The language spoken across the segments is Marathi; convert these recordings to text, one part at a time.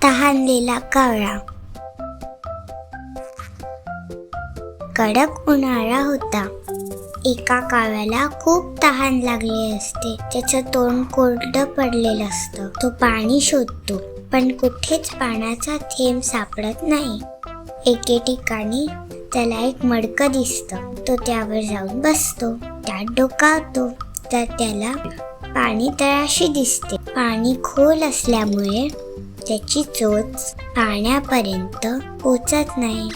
तहानलेला कावळा. कडक उन्हाळा होता. एका कावळ्याला खूप तहान लागली असते. त्याचं तोंड कोरडं पडलेलं असतं. तो पाणी शोधतो, पण कुठेच पाण्याचा थेंब सापडत नाही. एके ठिकाणी त्याला एक मडकं दिसतं. तो त्यावर जाऊन बसतो. त्यात डोकावतो तर त्याला पाणी तळाशी दिसते. पाणी खोल असल्यामुळे त्याची चोच पाण्यापर्यंत पोचत नाही.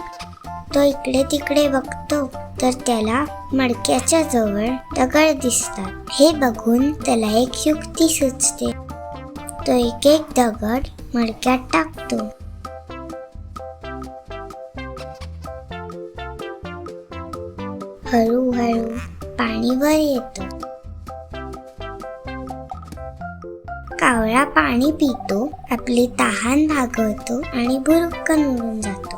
तो इकडे तिकडे बघतो तर त्याला मडक्याच्या जवळ दगड दिसतात. हे बघून त्याला एक युक्ती सुचते. तो एक एक दगड मडक्यात टाकतो. हळूहळू पाणी वर येतं. कावळा पाणी पितो, आपली तहान भागवतो आणि भुरकन उडून जातो.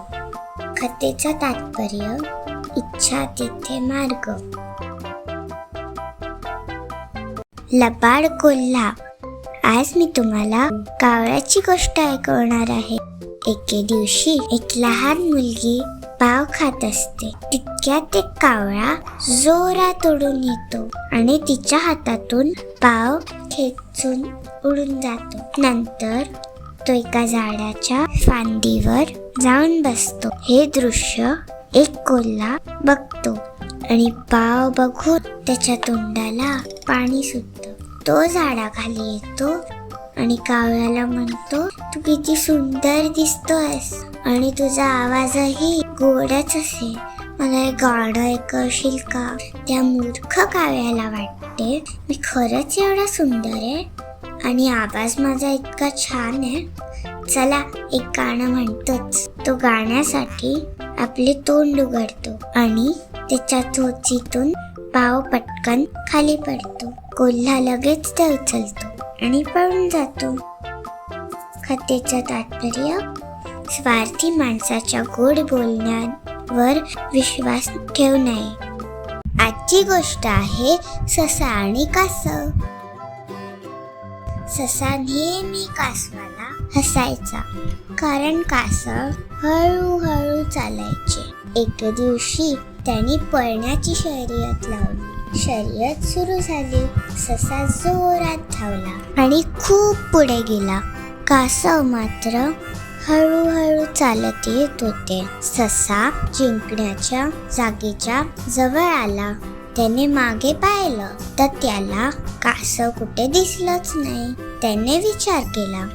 कथेचं तात्पर्य, इच्छा तिथे मार्ग. लबाड कोल्हा. आज मी तुम्हाला कावळ्याची गोष्ट ऐकवणार आहे. एके दिवशी एक लहान मुलगी पाव खात असते. तितक्यात एक कावळा जोरात उडून येतो आणि तिच्या हातातून पाव खेचून उडून जातो. नंतर तो एका झाडाच्या फांदीवर जाऊन बसतो. हे दृश्य एक कोल्हा बघतो आणि पाव बघून त्याच्या तोंडाला पाणी सुटतं. तो झाडाखाली येतो आणि कावळ्याला म्हणतो, तू किती सुंदर दिसतोयस आणि तुझा आवाजही गोडच असेल. मला एक गाणं ऐकवशील का? त्या मूर्ख कावळ्याला वाटते, मी खरंच एवढा सुंदर आहे आणि आवाज माझा इतका छान आहे. चला एक गाणं म्हणतोच. तो गाण्यासाठी आपले तोंड उघडतो आणि त्याच्या चोचीतून पाव पटकन खाली पडतो. कोल्हा लगेच ते उचलतो आणि पळून जातो. कथेचं तात्पर्य, स्वार्थी माणसाच्या गोड बोलण्यावर विश्वास ठेवू नये. आजची गोष्ट आहे ससा आणि कासव. ससा नेहमी कासवाला हसायचा, कारण कासव हळूहळू चालायचे. एके दिवशी त्यांनी पळण्याची शर्यत लावली. शर्यत सुरू झाली. ससा जोरात धावला आणि खूप पुढे गेला. कासव मात्र हळूहळू चालत येत होते. ससा जिंकण्याच्या जागेच्या जवळ आला. त्याने मागे पाहिलं तर त्याला कासव कुठे दिसलंच नाही. त्याने विचार केला,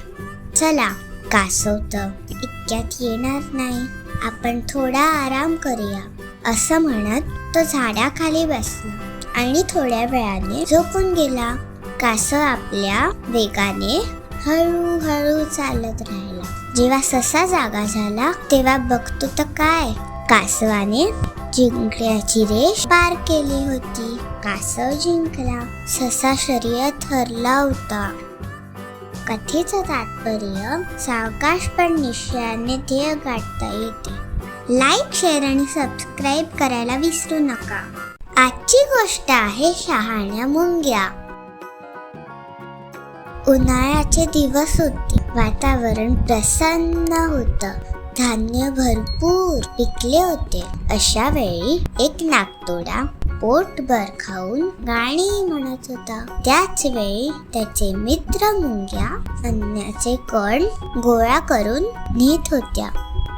चला कासव तर इतक्यात येणार नाही, आपण थोडा आराम करूया. असं म्हणत तो झाडाखाली बसला आणि थोड्या वेळाने झोपून गेला. कासव आपल्या वेगाने हळूहळू चालत राहिला. जेव्हा ससा जागा झाला तेव्हा बघतो तर काय, कासवाने जिंकण्याची रेष पार केली होती. कासव जिंकला. ससा शर्यत हरला होता. कथेचं तात्पर्य, सावकाश पण निश्चयाने ध्येय गाठता येते. लाईक, शेअर आणि सबस्क्राईब करायला विसरू नका. आजची गोष्ट आहे शहाण्या मुंग्या. उन्हाळ्याचे दिवस होते. वातावरण प्रसन्न होतं. धान्य भरपूर पिकले होते. अशा वेळी एक नाकतोडा पोटभर खाऊन गाणी म्हणत होता. त्याच वेळी त्याचे मित्र मुंग्या अन्नाचे कण गोळा करून नेत होत्या.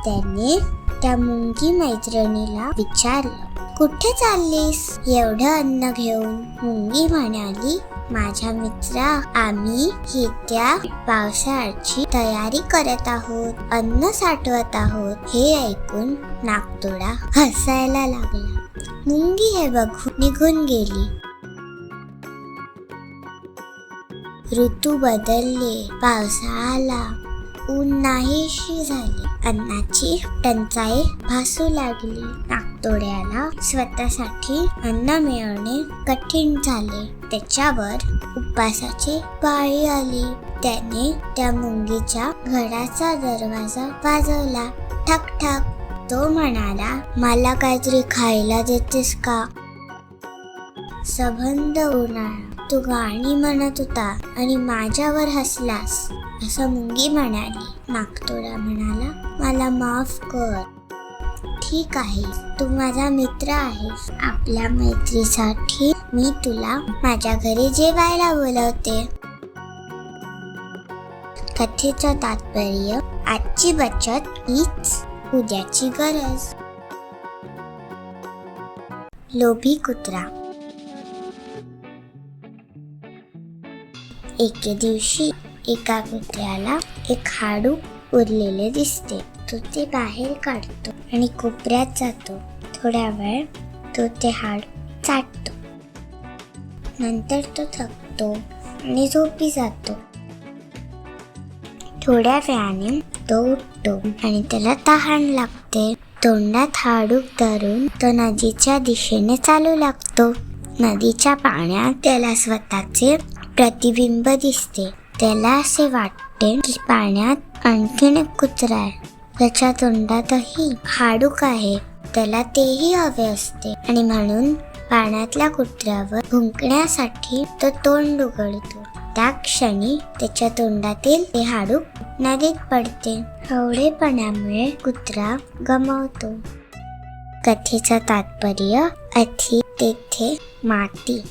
त्याने त्या मुंगी मैत्रिणीला विचारलं, कुठे चाललीस एवढं अन्न घेऊन? मुंगी म्हणाली, माझ्या मित्रा, आम्ही येत्या पावसाळ्याची तयारी करत आहोत, अन्न साठवत आहोत. हे ऐकून नाकतोडा हसायला लागला. मुंगी हे बघून निघून गेली. ऋतू बदलले. पावसाळा आला. ऊन नाहीशी झाली. अन्नाची टंचाई भासू लागली. नाकतोड्याला स्वतःसाठी अन्न मिळवणे कठीण झाले. त्याच्यावर उपासाची पाळी आली. त्याने त्या मुंगीच्या घराचा दरवाजा वाजवला. ठक ठक. तो म्हणाला, मला काहीतरी खायला देतेस का? सबंध उन्हाळा. तू गाणी म्हणत होता आणि माझ्यावर हसलास, असं मुंगी म्हणाली. नाकतोडा म्हणाला, मला माफ कर. ठीक आहे, तू माझा मित्र आहेस. आपल्या मैत्रीसाठी मी तुला माझ्या घरी जेवायला बोलवते. कथेचं तात्पर्य, आजची बचत हीच उद्याची गरज. लोभी कुत्रा. एके दिवशी एका कुत्र्याला एक हाडूक उरलेले दिसते. तो ते बाहेर काढतो आणि कोपऱ्यात जातो. थोड्या वेळ तो ते हाडूक चाटतो. नंतर तो थकतो आणि झोपी जातो. थोड्या वेळाने तो उठतो आणि त्याला तहान लागते. तोंडात हाडूक धरून तो नदीच्या दिशेने चालू लागतो. नदीच्या पाण्यात त्याला स्वतःचे प्रतिबिंब दिसते. त्याला असे वाटते की पाण्यात आणखीन एक कुत्रा आहे. त्याच्या तोंडातही हाडूक आहे. त्याला तेही हवे असते आणि म्हणून पाण्यातल्या कुत्र्यावर भुंकण्यासाठी तो तोंड उघडतो. त्या क्षणी त्याच्या तोंडातील ते हाडूक नदीत पडते. हवळेपणामुळे कुत्रा गमावतो. कथेचं तात्पर्य, अति तेथे माती.